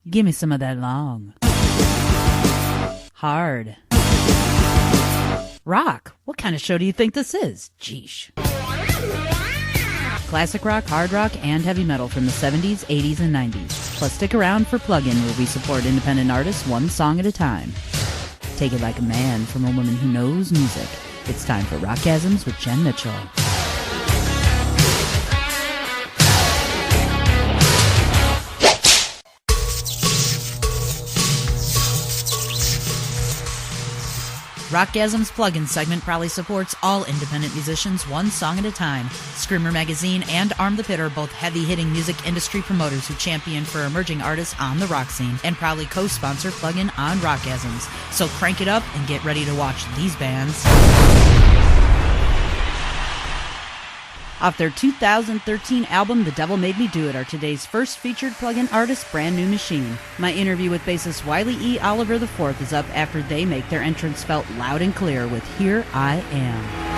Give me some of that long. Hard. Rock? What kind of show do you think this is? Geesh. Classic rock, hard rock, and heavy metal from the 70s, 80s, and 90s. Plus stick around for Plug-In, where we support independent artists one song at a time. Take it like a man from a woman who knows music. It's time for RockGasms with Jenn Mitchell. RockGasms Plug-In segment proudly supports all independent musicians one song at a time. Screamer Magazine and Arm the Pit are both heavy-hitting music industry promoters who champion for emerging artists on the rock scene and proudly co-sponsor Plug-In on RockGasms. So crank it up and get ready to watch these bands. Off their 2013 album, The Devil Made Me Do It, are today's first featured Plug-In artist, Brand New Machine. My interview with bassist Wiley E. Oliver IV is up after they make their entrance felt loud and clear with Here I Am.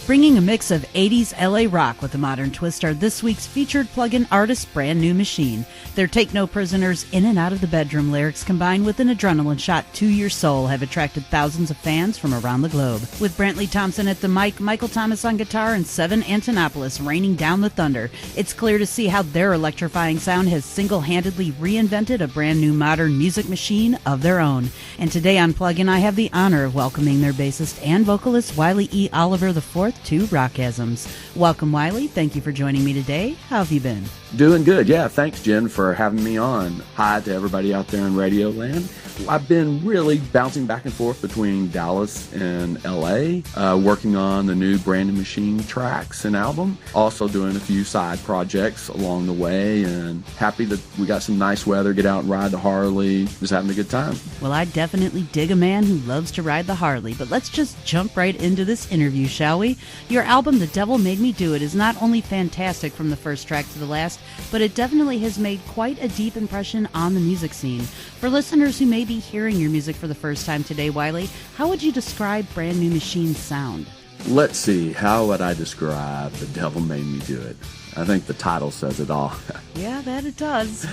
Bringing a mix of 80s LA rock with a modern twist are this week's featured Plug-In artist, Brand New Machine. Their Take No Prisoners, in and out of the bedroom lyrics combined with an adrenaline shot to your soul have attracted thousands of fans from around the globe. With Brantley Thompson at the mic, Michael Thomas on guitar, and Seven Antonopoulos raining down the thunder, it's clear to see how their electrifying sound has single-handedly reinvented a brand new modern music machine of their own. And today on Plug-In, I have the honor of welcoming their bassist and vocalist, Wiley E. Oliver IV, to RockGasms. Welcome, Wiley. Thank you for joining me today. How have you been? Doing good. Yeah, thanks, Jen, for having me on. Hi to everybody out there in Radio Land. I've been really bouncing back and forth between Dallas and LA, working on the new Brand New Machine tracks and album. Also doing a few side projects along the way, and happy that we got some nice weather, get out and ride the Harley, just having a good time. Well, I definitely dig a man who loves to ride the Harley, but let's just jump right into this interview, shall we? Your album, The Devil Made Me Do It, is not only fantastic from the first track to the last, but it definitely has made quite a deep impression on the music scene. For listeners who may be hearing your music for the first time today, Wiley, how would you describe Brand New Machine's sound? Let's see, how would I describe The Devil Made Me Do It? I think the title says it all. Yeah, that it does.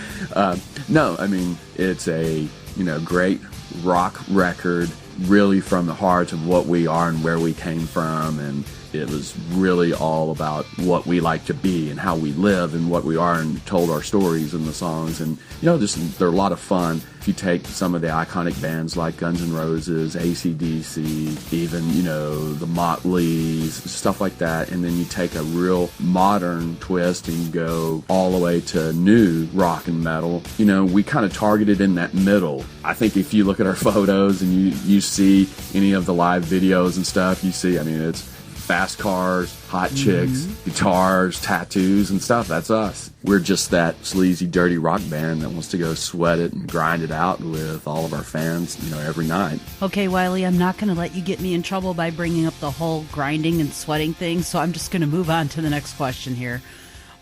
No, I mean, it's a, great rock record, really from the heart of what we are and where we came from, and it was really all about what we like to be and how we live and what we are, and told our stories in the songs. And they're a lot of fun. If you take some of the iconic bands like Guns N' Roses, AC/DC, even the Motleys, stuff like that, and then you take a real modern twist and go all the way to new rock and metal, we kind of targeted in that middle. I think if you look at our photos and you see any of the live videos and stuff, you see, it's fast cars, hot chicks, guitars, tattoos, and stuff. That's us. We're just that sleazy, dirty rock band that wants to go sweat it and grind it out with all of our fans, every night. Okay, Wiley, I'm not going to let you get me in trouble by bringing up the whole grinding and sweating thing, so I'm just going to move on to the next question here.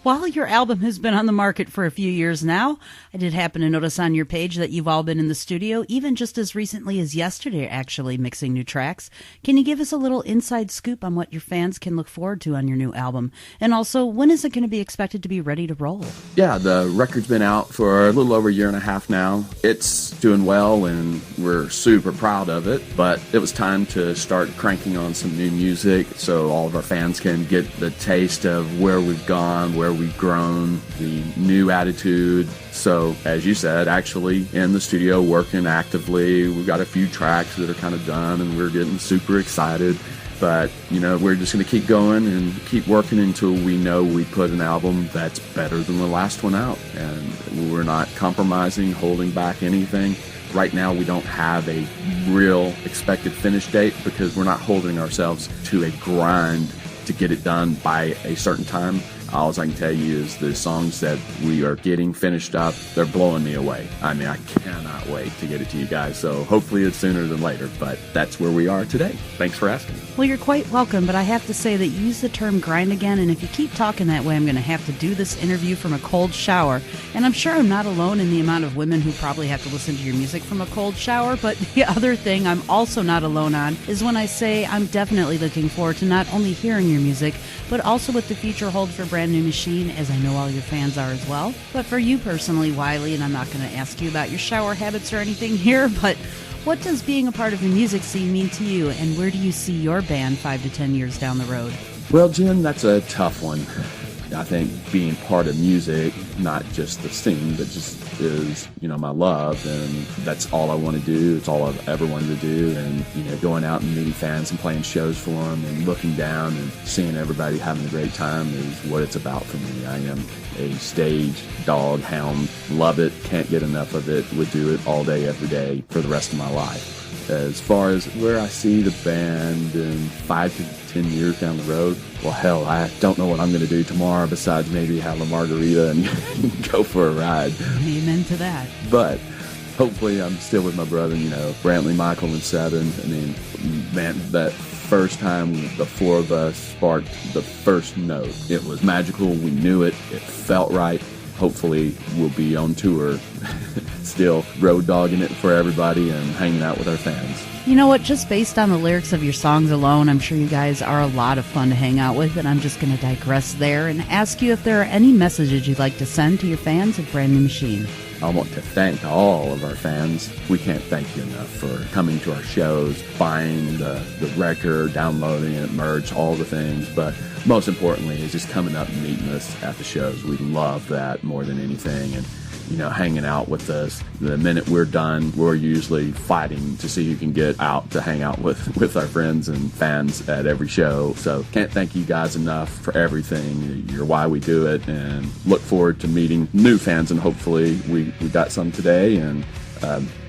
While your album has been on the market for a few years now, I did happen to notice on your page that you've all been in the studio, even just as recently as yesterday, actually, mixing new tracks. Can you give us a little inside scoop on what your fans can look forward to on your new album? And also, when is it going to be expected to be ready to roll? Yeah, the record's been out for a little over a year and a half now. It's doing well, and we're super proud of it. But it was time to start cranking on some new music so all of our fans can get the taste of where we've gone, where we've grown, the new attitude. So, as you said, actually in the studio working actively. We've got a few tracks that are kind of done, and we're getting super excited. But, we're just going to keep going and keep working until we know we put an album that's better than the last one out. And we're not compromising, holding back anything. Right now, we don't have a real expected finish date because we're not holding ourselves to a grind to get it done by a certain time. All I can tell you is the songs that we are getting finished up, they're blowing me away. I cannot wait to get it to you guys. So hopefully it's sooner than later, but that's where we are today. Thanks for asking. Well, you're quite welcome, but I have to say that you use the term grind again, and if you keep talking that way, I'm going to have to do this interview from a cold shower. And I'm sure I'm not alone in the amount of women who probably have to listen to your music from a cold shower, but the other thing I'm also not alone on is when I say I'm definitely looking forward to not only hearing your music, but also what the future holds for Brand New Machine, as I know all your fans are as well. But for you personally, Wiley, and I'm not going to ask you about your shower habits or anything here, but what does being a part of the music scene mean to you, and where do you see your band 5 to 10 years down the road? Well, Jen, that's a tough one. I think being part of music, not just the scene, but just is, my love, and that's all I want to do. It's all I've ever wanted to do, and, going out and meeting fans and playing shows for them and looking down and seeing everybody having a great time is what it's about for me. I am a stage dog hound, love it, can't get enough of it, would do it all day, every day for the rest of my life. As far as where I see the band in 5 to 10 years down the road, well, hell, I don't know what I'm going to do tomorrow besides maybe have a margarita and go for a ride. Amen to that. But hopefully I'm still with my brother, Brantley, Michael, and Seven. Man, that first time the four of us sparked the first note, it was magical. We knew it. It felt right. Hopefully we'll be on tour still road dogging it for everybody and hanging out with our fans. You know what, just based on the lyrics of your songs alone, I'm sure you guys are a lot of fun to hang out with, and I'm just going to digress there and ask you if there are any messages you'd like to send to your fans of Brand New Machine. I want to thank all of our fans. We can't thank you enough for coming to our shows, buying the record, downloading it, merch, all the things. But most importantly is just coming up and meeting us at the shows. We love that more than anything. And hanging out with us. The minute we're done, we're usually fighting to see who can get out to hang out with our friends and fans at every show. So can't thank you guys enough for everything. You're why we do it, and look forward to meeting new fans, and hopefully we got some today. And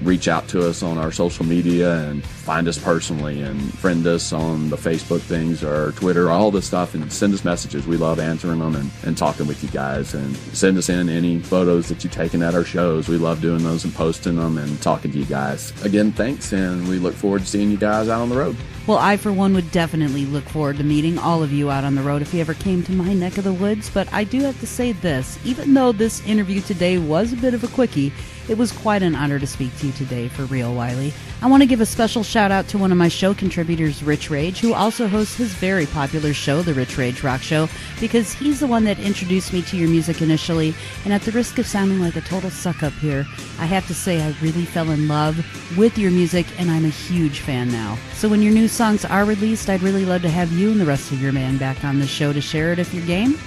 reach out to us on our social media and find us personally and friend us on the Facebook things or Twitter, all this stuff, and send us messages. We love answering them and talking with you guys, and send us in any photos that you've taken at our shows. We love doing those and posting them and talking to you guys. Again, thanks, and we look forward to seeing you guys out on the road. Well, I, for one, would definitely look forward to meeting all of you out on the road if you ever came to my neck of the woods. But I do have to say this, even though this interview today was a bit of a quickie, it was quite an honor to speak to you today, for real, Wiley. I want to give a special shout out to one of my show contributors, Rich Rage, who also hosts his very popular show, The Rich Rage Rock Show, because he's the one that introduced me to your music initially, and at the risk of sounding like a total suck-up here, I have to say I really fell in love with your music, and I'm a huge fan now. So when your new songs are released, I'd really love to have you and the rest of your band back on the show to share it if you're game.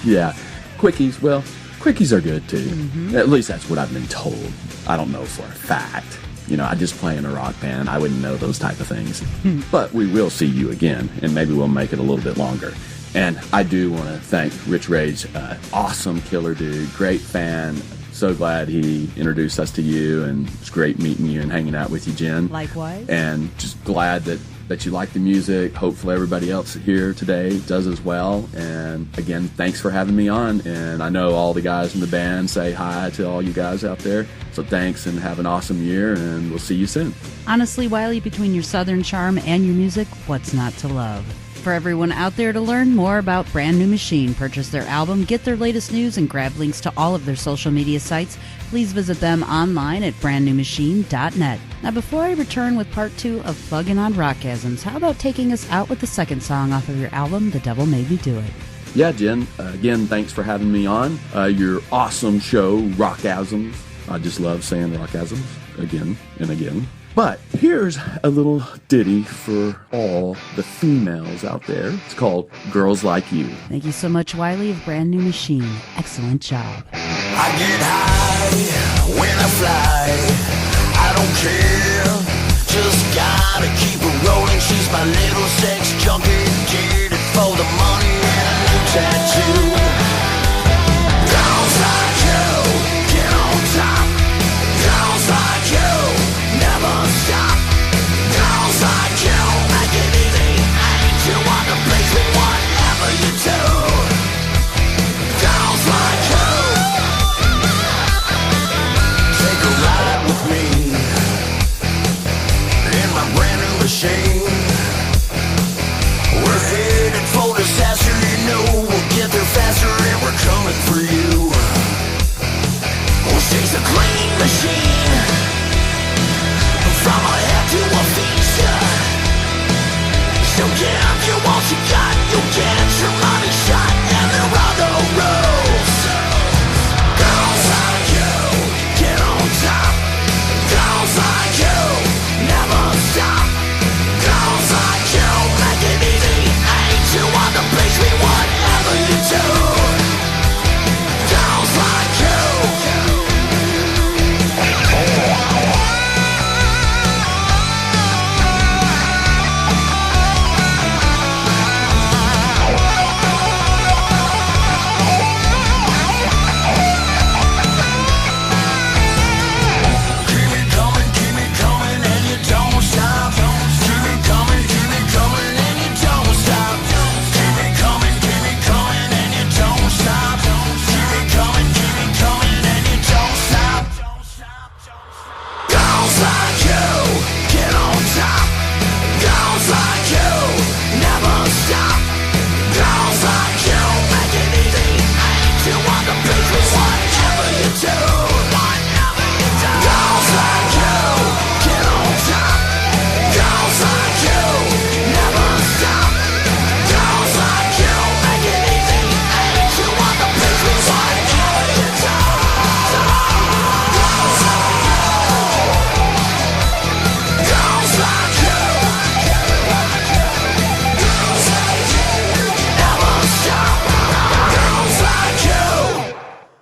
Yeah, quickies, well, quickies are good too. At least that's what I've been told. I don't know for a fact. I just play in a rock band. I wouldn't know those type of things. But we will see you again, and maybe we'll make it a little bit longer. And I do want to thank Rich Rage, awesome killer dude, great fan. So glad he introduced us to you, and it's great meeting you and hanging out with you, Jen. Likewise. And just glad that you like the music. Hopefully everybody else here today does as well. And again, thanks for having me on. And I know all the guys in the band say hi to all you guys out there. So thanks, and have an awesome year, and we'll see you soon. Honestly, Wiley, between your southern charm and your music, what's not to love? For everyone out there to learn more about Brand New Machine, purchase their album, get their latest news, and grab links to all of their social media sites, please visit them online at brandnewmachine.net. Now, before I return with part 2 of Plugging on RockGasms, how about taking us out with the second song off of your album, The Devil Made Me Do It? Yeah, Jen, again, thanks for having me on your awesome show, RockGasms. I just love saying RockGasms again and again. But here's a little ditty for all the females out there. It's called Girls Like You. Thank you so much, Wiley of Brand New Machine. Excellent job. I get high when I fly. I don't care. Just gotta keep her rolling. She's my little sex junkie. Did it for the money and a new tattoo. Girls like you, get on top. Girls like you, never stop. Girls like you, make it easy. Ain't you want to please me, whatever you do. Girls like you, take a ride with me in my brand new machine. We're headed for disaster, you know. We'll get there faster and we're coming for you. Oh, she's a clean machine.